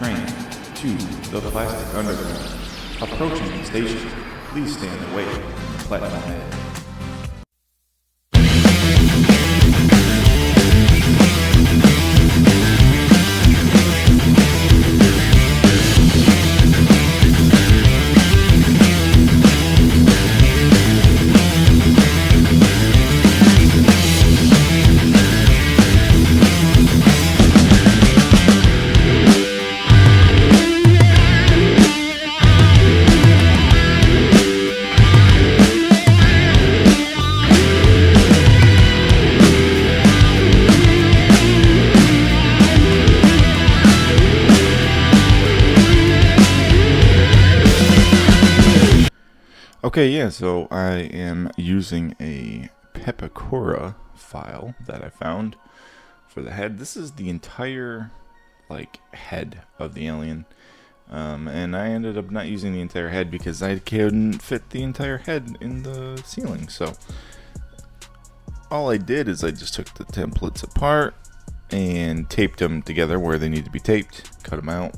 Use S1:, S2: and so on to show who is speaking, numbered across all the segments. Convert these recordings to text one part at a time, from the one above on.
S1: train to the plastic underground. Approaching the station, please stand away from the platform edge. Okay, yeah, so I am using a Pepakura file that I found for the head. This is the entire, head of the alien. And I ended up not using the entire head because I couldn't fit the entire head in the ceiling. So all I did is I just took the templates apart and taped them together where they need to be taped, cut them out.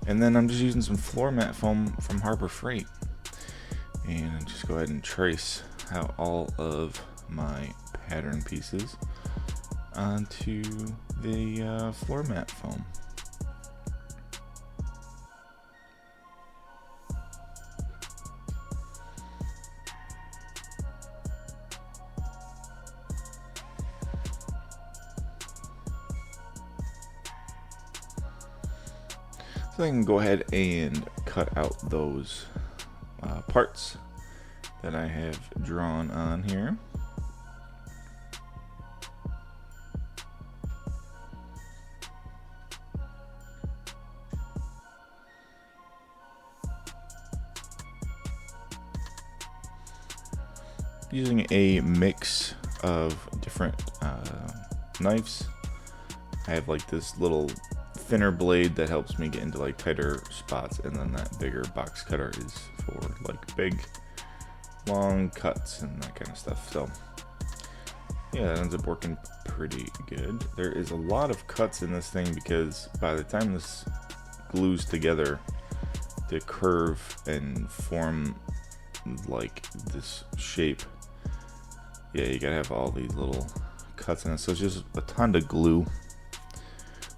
S1: And then I'm just using some floor mat foam from Harbor Freight. And just go ahead and trace out all of my pattern pieces onto the floor mat foam. So I can go ahead and cut out those parts that I have drawn on here. Using a mix of different knives. I have this little thinner blade that helps me get into tighter spots, and then that bigger box cutter is for big long cuts and that kind of stuff. So yeah, it ends up working pretty good. There is a lot of cuts in this thing because by the time this glues together to curve and form this shape, yeah, you gotta have all these little cuts in it. So it's just a ton of glue.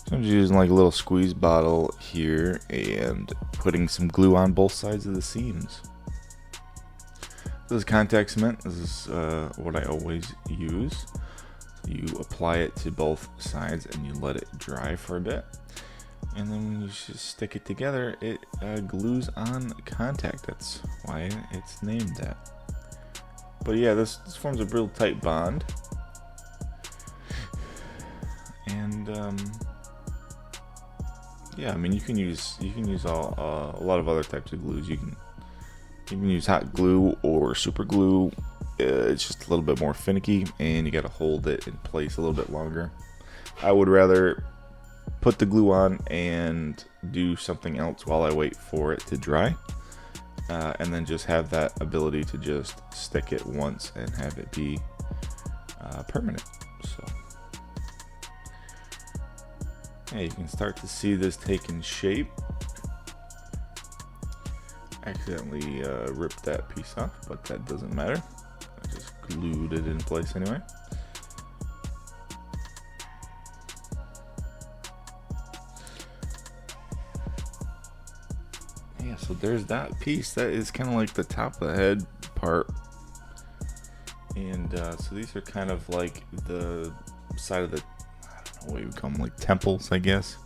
S1: So I'm just using a little squeeze bottle here and putting some glue on both sides of the seams. This is contact cement. This is what I always use. So you apply it to both sides and you let it dry for a bit. And then when you just stick it together, it glues on contact. That's why it's named that. But yeah, this forms a real tight bond. And yeah, I mean you can use a lot of other types of glues. You can use hot glue or super glue. It's just a little bit more finicky, and you got to hold it in place a little bit longer. I would rather put the glue on and do something else while I wait for it to dry, and then just have that ability to just stick it once and have it be permanent. So yeah, you can start to see this taking shape. Accidentally ripped that piece off, but that doesn't matter. I just glued it in place anyway. Yeah, so there's that piece. That is kind of like the top of the head part. And so these are kind of like the side of the, I don't know what you would call them, temples, I guess.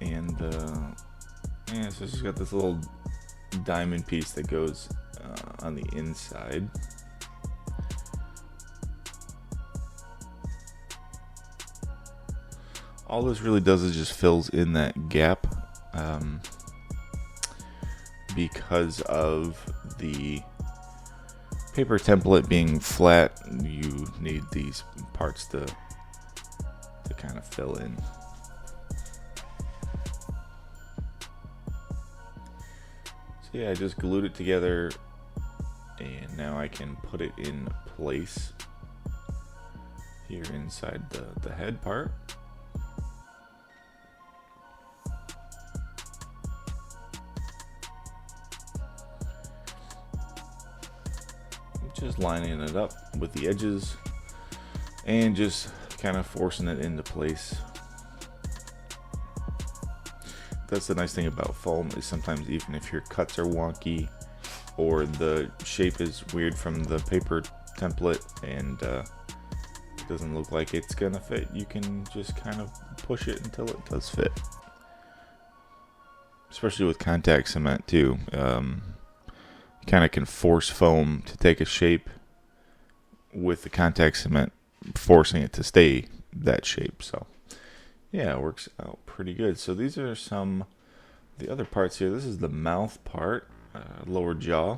S1: And yeah, so it's just got this little diamond piece that goes on the inside. All this really does is just fills in that gap, because of the paper template being flat. You need these parts to kind of fill in. Yeah, I just glued it together, and now I can put it in place here inside the head part. just lining it up with the edges and just kind of forcing it into place. That's the nice thing about foam, is sometimes even if your cuts are wonky or the shape is weird from the paper template and it doesn't look like it's gonna fit, you can just kind of push it until it does fit. Especially with contact cement too. You kind of can force foam to take a shape with the contact cement forcing it to stay that shape. So yeah, it works out pretty good. So these are some of the other parts here. This is the mouth part, lower jaw.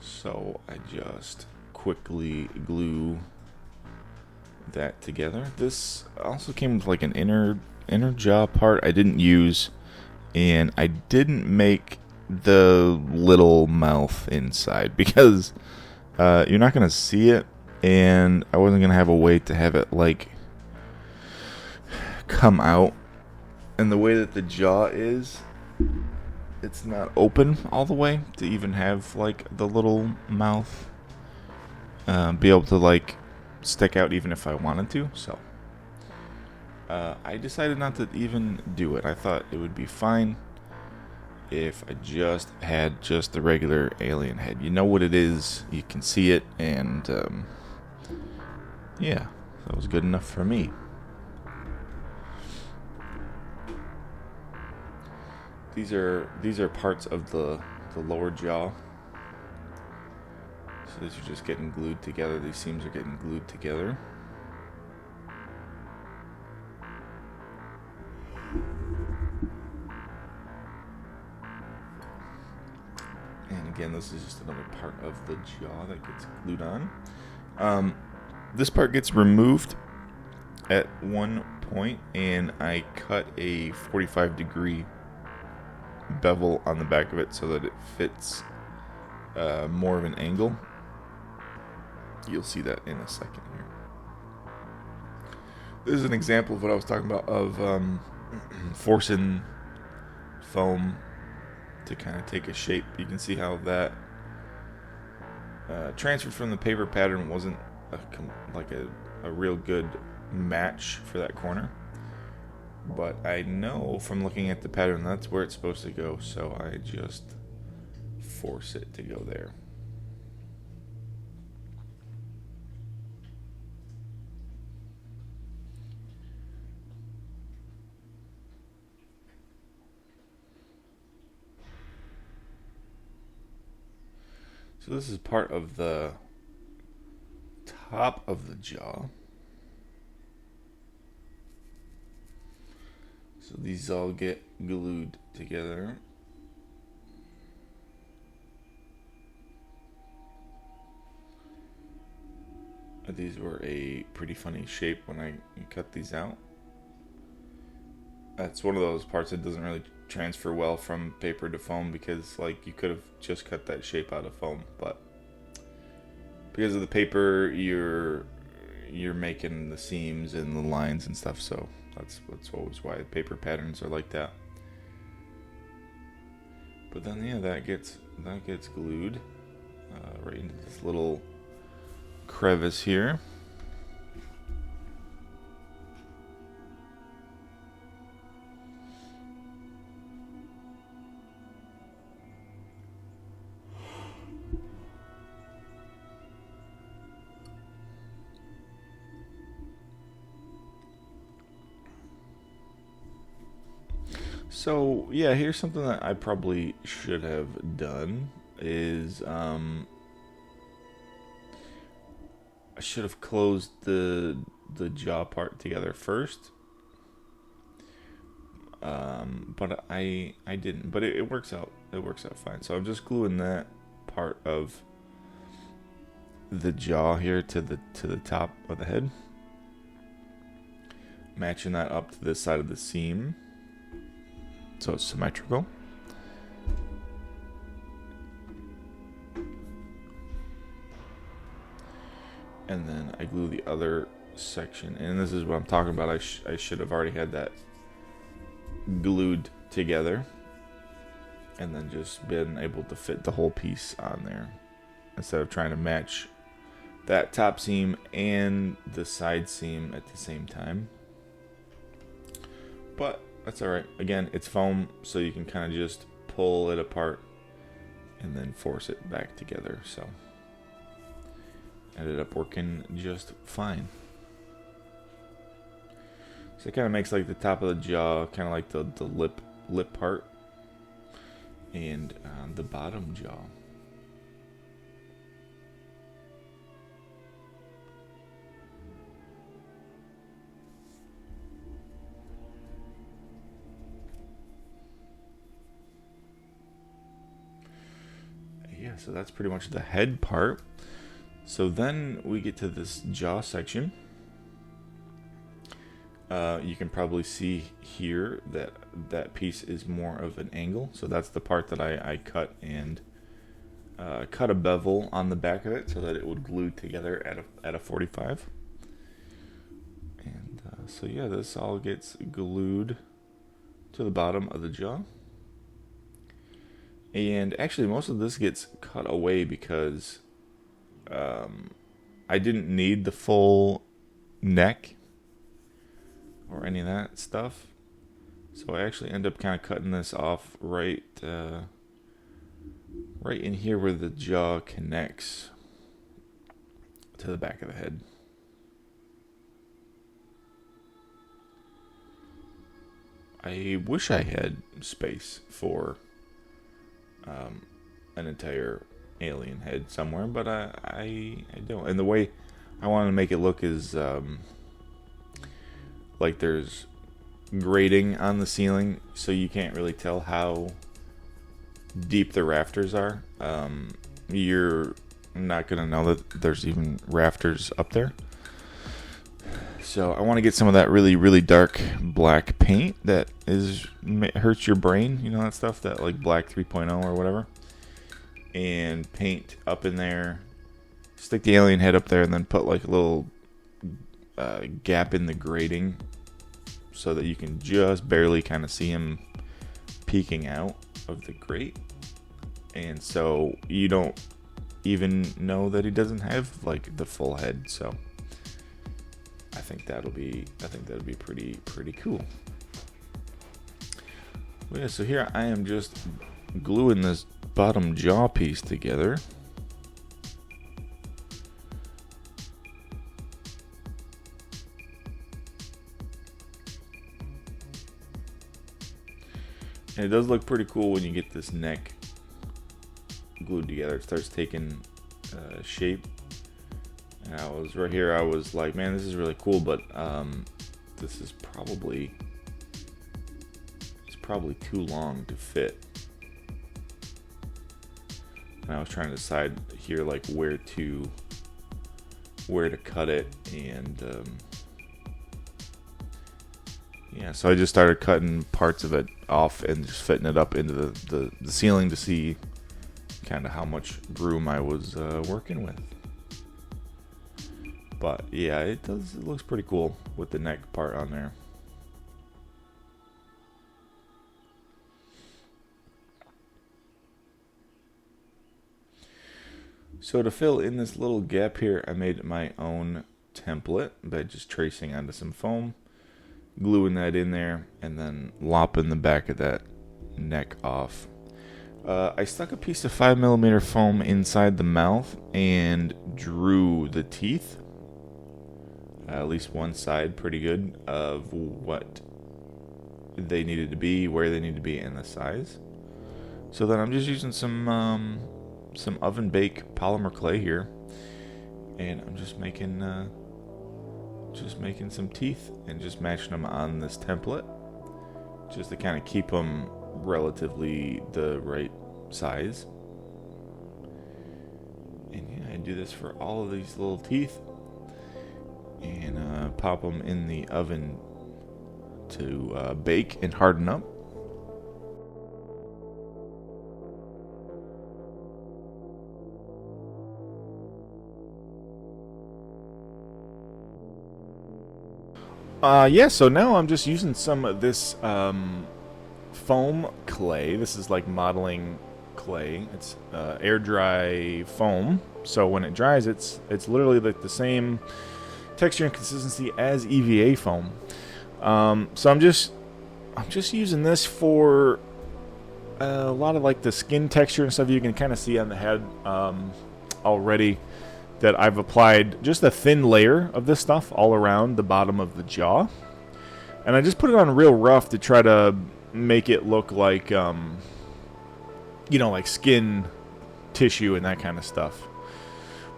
S1: So I just quickly glue that together. This also came with like an inner jaw part I didn't use, and I didn't make the little mouth inside because you're not gonna see it, and I wasn't gonna have a way to have it like come out. And the way that the jaw is, it's not open all the way to even have like the little mouth be able to like stick out even if I wanted to. So I decided not to even do it. I thought it would be fine if I just had just the regular alien head. You know what it is, you can see it, and yeah, that was good enough for me. These are parts of the lower jaw. So these are just getting glued together. These seams are getting glued together. And again, this is just another part of the jaw that gets glued on. This part gets removed at one point, and I cut a 45-degree bevel on the back of it so that it fits more of an angle. You'll see that in a second here. This is an example of what I was talking about, of forcing foam to kind of take a shape. You can see how that transferred from the paper pattern wasn't a real good match for that corner. But I know from looking at the pattern that's where it's supposed to go, so I just force it to go there. So this is part of the top of the jaw. So these all get glued together. These were a pretty funny shape when I cut these out. That's one of those parts that doesn't really transfer well from paper to foam, because like you could have just cut that shape out of foam, but because of the paper you're making the seams and the lines and stuff, so that's always why paper patterns are like that. But then yeah, that gets glued right into this little crevice here. So yeah, here's something that I probably should have done is I should have closed the jaw part together first. But I didn't. But it works out. It works out fine. So I'm just gluing that part of the jaw here to the top of the head, matching that up to this side of the seam, so it's symmetrical. And then I glue the other section, and this is what I'm talking about. I should have already had that glued together and then just been able to fit the whole piece on there. instead of trying to match that top seam and the side seam at the same time. But that's alright. Again, it's foam, so you can kind of just pull it apart and then force it back together. So ended up working just fine. So it kind of makes like the top of the jaw, kind of like the lip part, and the bottom jaw. Yeah, so that's pretty much the head part. So then we get to this jaw section. You can probably see here that that piece is more of an angle. So that's the part that I cut and cut a bevel on the back of it so that it would glue together at a 45. And so yeah, this all gets glued to the bottom of the jaw. And actually most of this gets cut away because I didn't need the full neck or any of that stuff. So I actually end up kind of cutting this off right in here where the jaw connects to the back of the head. I wish I had space for an entire alien head somewhere, but I don't. And the way I want to make it look is like there's grating on the ceiling, so you can't really tell how deep the rafters are. You're not gonna know that there's even rafters up there. So I want to get some of that really, really dark black paint that hurts your brain, you know, that stuff, that like black 3.0 or whatever, and paint up in there, stick the alien head up there, and then put like a little gap in the grating so that you can just barely kind of see him peeking out of the grate, and so you don't even know that he doesn't have like the full head. So I think that'll be pretty cool. Well, yeah, so here I am just gluing this bottom jaw piece together. And it does look pretty cool when you get this neck glued together. It starts taking shape. And I was right here, I was like, man, this is really cool, but this is probably too long to fit. And I was trying to decide here like where to cut it, and yeah, so I just started cutting parts of it off and just fitting it up into the ceiling to see kind of how much room I was working with. But yeah, it looks pretty cool with the neck part on there. So to fill in this little gap here, I made my own template by just tracing onto some foam, gluing that in there, and then lopping the back of that neck off. I stuck a piece of 5mm foam inside the mouth and drew the teeth, at least one side pretty good, of what they needed to be, where they need to be, and the size. So then I'm just using some oven bake polymer clay here, and I'm just making some teeth and just matching them on this template, just to kind of keep them relatively the right size. And yeah, I do this for all of these little teeth, and pop them in the oven to bake and harden up. Yeah, so now I'm just using some of this foam clay. This is like modeling clay. It's air dry foam, so when it dries, it's literally like the same texture and consistency as EVA foam. So I'm just using this for a lot of like the skin texture and stuff. You can kind of see on the head already that I've applied just a thin layer of this stuff all around the bottom of the jaw, and I just put it on real rough to try to make it look like you know, like skin tissue and that kind of stuff.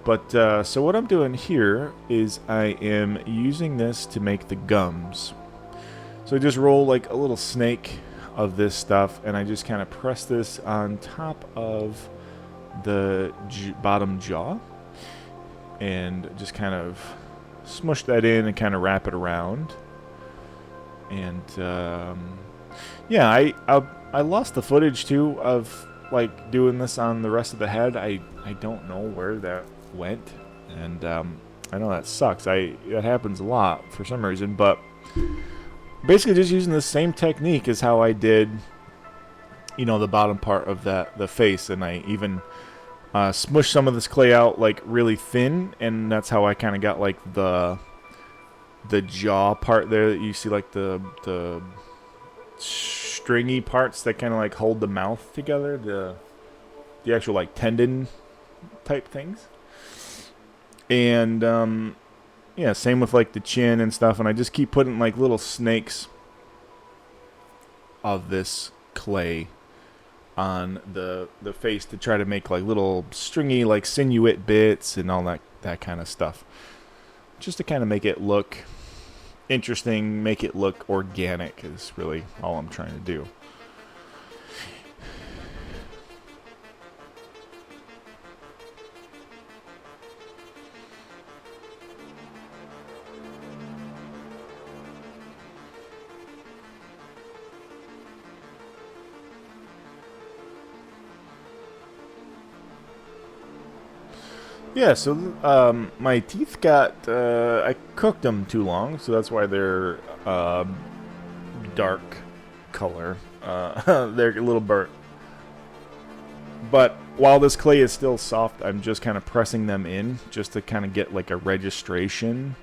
S1: But so what I'm doing here is I am using this to make the gums. So I just roll like a little snake of this stuff, and I just kind of press this on top of the bottom jaw, and just kind of smush that in and kind of wrap it around. And yeah, I lost the footage too of like doing this on the rest of the head. I don't know where that went, and I know that sucks. That happens a lot for some reason, but basically just using the same technique as how I did, you know, the bottom part of the face, and I even smushed some of this clay out like really thin, and that's how I kind of got like the jaw part there that you see, like the stringy parts that kind of like hold the mouth together, the actual like tendon type things. And yeah, same with like the chin and stuff, and I just keep putting like little snakes of this clay on the face to try to make like little stringy like sinuate bits and all that kind of stuff, just to kind of make it look interesting, make it look organic is really all I'm trying to do. Yeah, so my teeth got, I cooked them too long, so that's why they're dark color. They're a little burnt. But while this clay is still soft, I'm just kind of pressing them in just to kind of get like a registration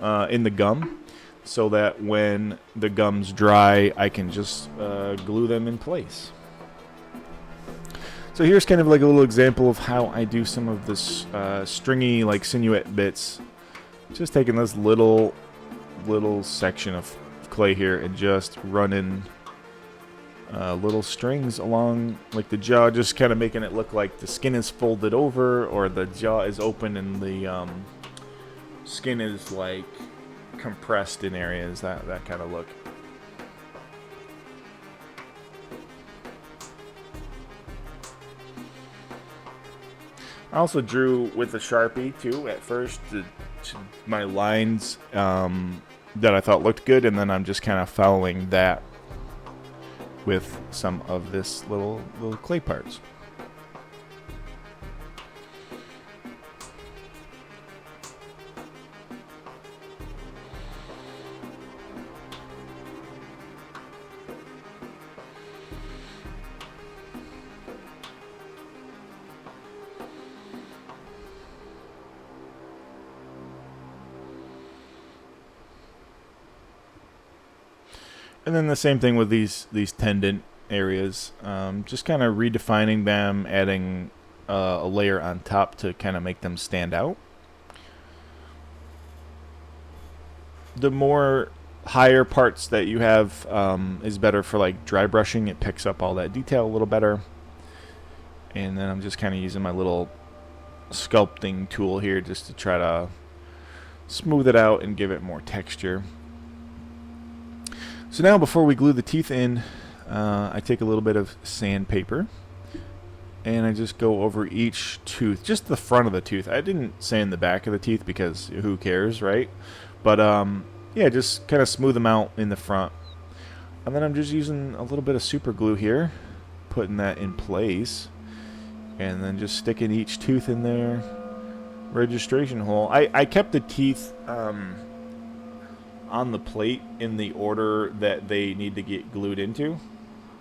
S1: in the gum, so that when the gums dry, I can just glue them in place. So here's kind of like a little example of how I do some of this stringy like sinuate bits. Just taking this little section of clay here and just running little strings along like the jaw, just kind of making it look like the skin is folded over or the jaw is open and the skin is like compressed in areas, that kind of look. I also drew with a Sharpie too at first my lines that I thought looked good, and then I'm just kind of following that with some of this little clay parts. And then the same thing with these tendon areas, just kind of redefining them, adding a layer on top to kind of make them stand out. The more higher parts that you have is better for like dry brushing. It picks up all that detail a little better. And then I'm just kind of using my little sculpting tool here just to try to smooth it out and give it more texture. So now before we glue the teeth in, I take a little bit of sandpaper and I just go over each tooth, just the front of the tooth. I didn't sand the back of the teeth because who cares, right? But yeah, just kind of smooth them out in the front. And then I'm just using a little bit of super glue here, putting that in place, and then just sticking each tooth in their registration hole. I kept the teeth on the plate in the order that they need to get glued into.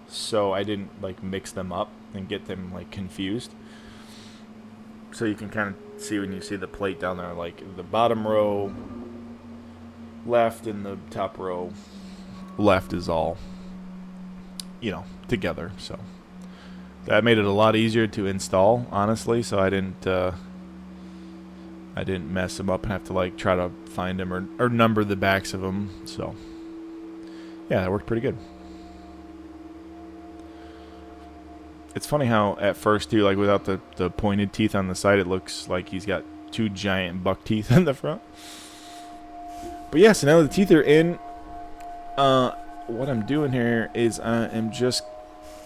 S1: so I didn't like mix them up and get them like confused. So you can kind of see when you see the plate down there, like the bottom row left and the top row left is all, you know, together. So that made it a lot easier to install, honestly. So I didn't mess them up and have to like try to find them or number the backs of them. So yeah, that worked pretty good. It's funny how at first too, like without the pointed teeth on the side, it looks like he's got two giant buck teeth in the front. But yeah, so now the teeth are in. What I'm doing here is I am just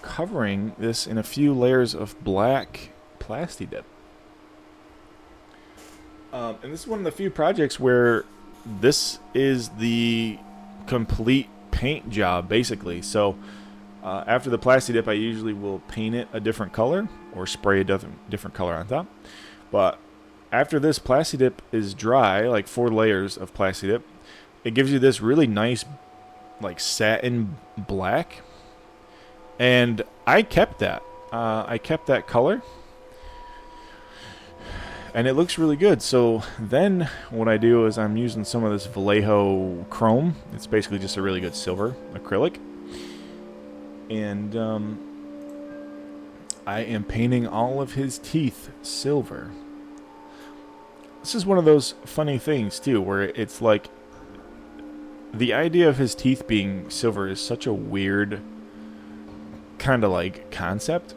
S1: covering this in a few layers of black Plasti Dip. And this is one of the few projects where this is the complete paint job, basically. So after the Plasti Dip, I usually will paint it a different color or spray a different color on top. But after this Plasti Dip is dry, like 4 layers of Plasti Dip, it gives you this really nice like satin black. And I kept that. I kept that color. And it looks really good. So then what I do is I'm using some of this Vallejo chrome. It's basically just a really good silver acrylic. And I am painting all of his teeth silver. This is one of those funny things, too, where it's like the idea of his teeth being silver is such a weird kind of like concept.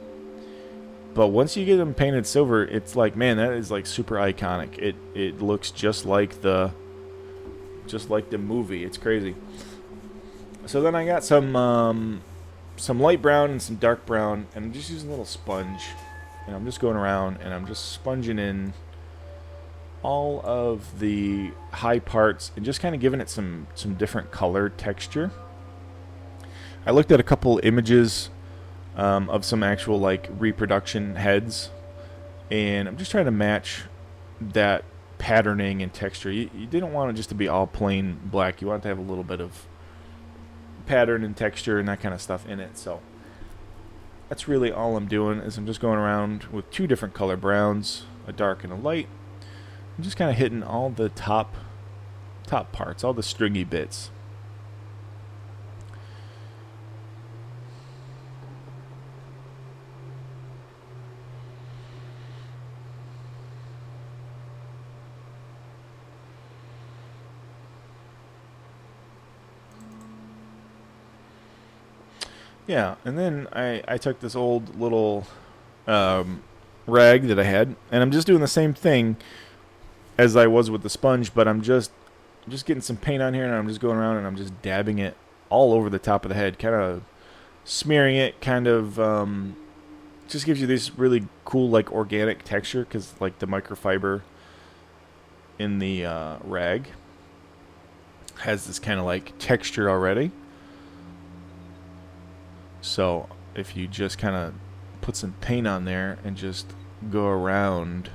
S1: But once you get them painted silver, it's like, man, that is like super iconic. It looks just like the movie. It's crazy. So then I got some light brown and some dark brown, and I'm just using a little sponge, and I'm just going around and I'm just sponging in all of the high parts and just kind of giving it some different color texture. I looked at a couple images of some actual like reproduction heads, and I'm just trying to match that patterning and texture. You didn't want it just to be all plain black. You want it to have a little bit of pattern and texture and that kind of stuff in it. So that's really all I'm doing, is I'm just going around with 2 different color browns, a dark and a light. I'm just kind of hitting all the top parts, all the stringy bits. Yeah, and then I took this old little rag that I had, and I'm just doing the same thing as I was with the sponge, but I'm just getting some paint on here, and I'm just going around and I'm just dabbing it all over the top of the head, kind of smearing it, kind of just gives you this really cool like organic texture, because like the microfiber in the rag has this kind of like texture already. So if you just kind of put some paint on there and just go around,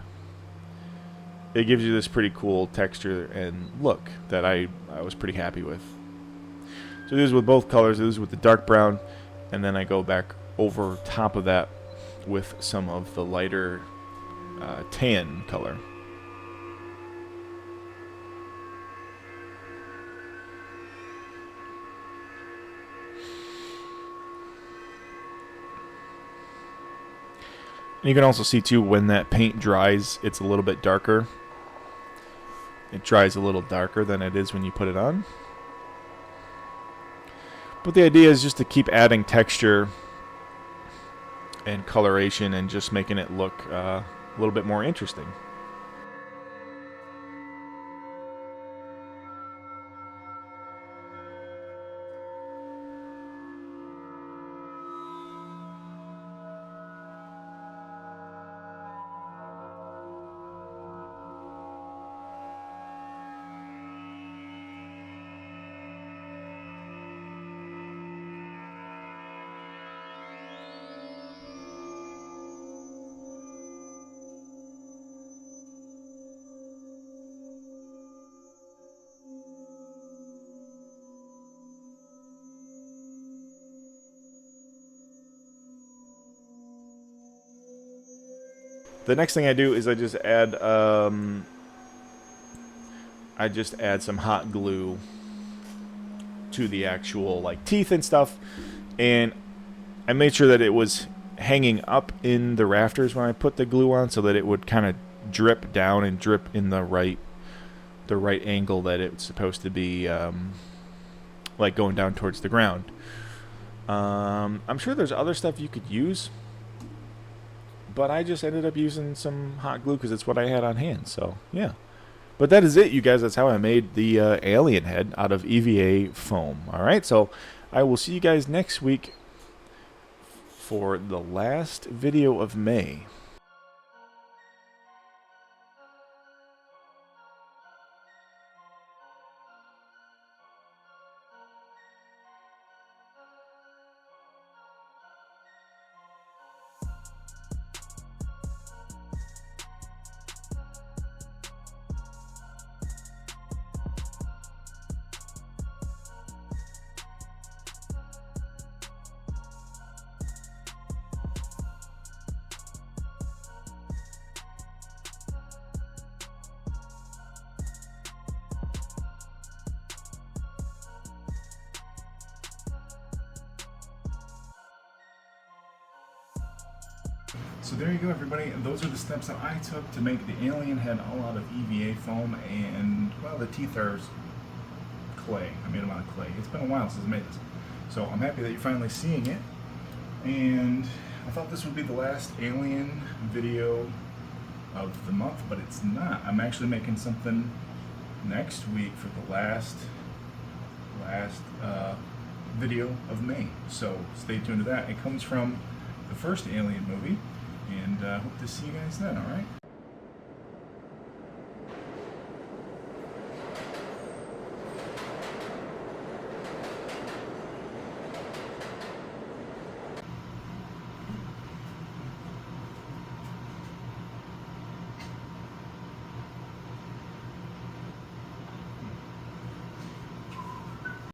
S1: it gives you this pretty cool texture and look that I was pretty happy with. So this is with both colors. This is with the dark brown, and then I go back over top of that with some of the lighter tan color. And you can also see too, when that paint dries, it's a little bit darker. It dries a little darker than it is when you put it on. But the idea is just to keep adding texture and coloration and just making it look a little bit more interesting. the next thing I do is I just add some hot glue to the actual like teeth and stuff, and I made sure that it was hanging up in the rafters when I put the glue on, so that it would kind of drip down and drip in the right angle that it's supposed to be, like going down towards the ground. I'm sure there's other stuff you could use, but I just ended up using some hot glue because it's what I had on hand. So yeah, but that is it, you guys. That's how I made the alien head out of EVA foam. All right, so I will see you guys next week for the last video of May. So there you go, everybody. Those are the steps that I took to make the alien head all out of EVA foam, and well, the teeth are clay. I made them out of clay. It's been a while since I made this, so I'm happy that you're finally seeing it. And I thought this would be the last alien video of the month, but it's not. I'm actually making something next week for the last video of May, so stay tuned to that. It comes from the first Alien movie, and hope to see you guys then. All right.